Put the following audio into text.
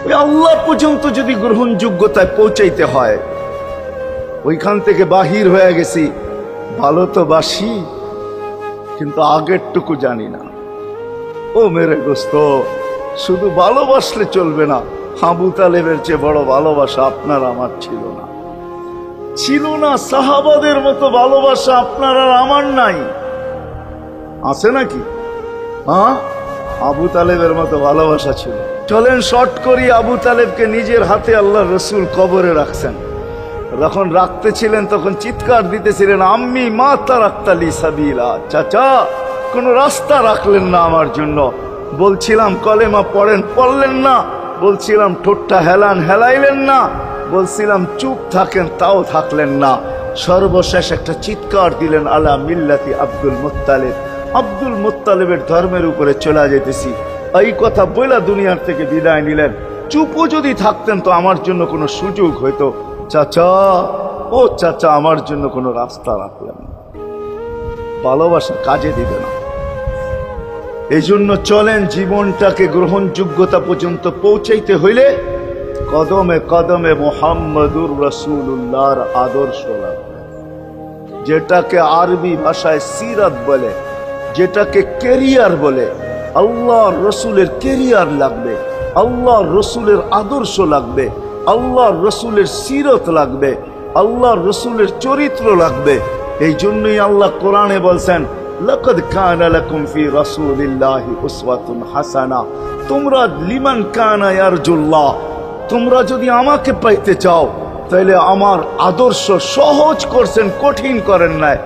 ওই আল্লাহ পর্যন্ত যদি গ্রহণযোগ্যতায় পৌঁছাইতে হয়, ওইখান থেকে বাহির হয়ে গেছি, ভালো তো বাসি কিন্তু আগেরটুকু জানি না। ও মেরে দোস্ত, শুধু ভালোবাসলে চলবে না। আবু তালেবের চেয়ে বড় ভালোবাসা আপনার আমার ছিল না, ছিল না। সাহাবাদের মতো ভালোবাসা আপনার আর আমার নাই, আছে নাকি? হ্যাঁ, আবু তালেবের মতো ভালোবাসা ছিল। চলেন শর্ট করি, আবু তালেবকে নিজের হাতে আল্লাহ রসুল কবরে রাখছেন। যখন রাখতেছিলেন তখন চিৎকার দিতেছিলেন, আম্মি মা তারাক্তালি সাবিলা, চাচা কোন রাস্তা রাখলেন না আমার জন্য। বলছিলাম কলেমা পড়েন, পড়লেন না। বলছিলাম ঠোঁটটা হেলান, হেলাইলেন না। বলছিলাম চুপ থাকেন, তাও থাকলেন না। সর্বশেষ একটা চিৎকার দিলেন, আলা মিল্লাতি আব্দুল মুত্তালিব, আব্দুল মুত্তালিবের ধর্মের উপরে চলে যেতেছি। এই কথা বইলা দুনিয়ার থেকে বিদায় নিলেন। চুপও যদি থাকতেন তো আমার জন্য কোনো সুযোগ হইতো। চাচা, ও চাচা, আমার জন্য কোনো রাস্তা রাখলেন না। ভালোবাসা কাজে দিবে না। এই জন্য চলেন, জীবনটাকে গ্রহণযোগ্যতা পর্যন্ত পৌঁছাইতে হইলে কদমে কদমে মুহাম্মদুর রাসূলুল্লাহর আদর্শ লাগবে, যেটাকে আরবি ভাষায় সিরাত বলে, যেটাকে কেরিয়ার বলে। আল্লাহর রসুলের কেরিয়ার লাগবে, আল্লাহর রসুলের আদর্শ লাগবে, আল্লাহর রসুলের সিরত লাগবে, আল্লাহর রসুলের চরিত্র লাগবে। এই জন্যই আল্লাহ কোরআনে বলছেন, লাকাদ কানা লাকুম ফি রাসূলিল্লাহি উসওয়াতুন হাসানাহ, তোমরা লিমান কানা ইয়ারজুল্লাহ, তোমরা যদি আমাকে পাইতে চাও তাহলে আমার আদর্শ সহজ করছেন, কঠিন করেন নাই।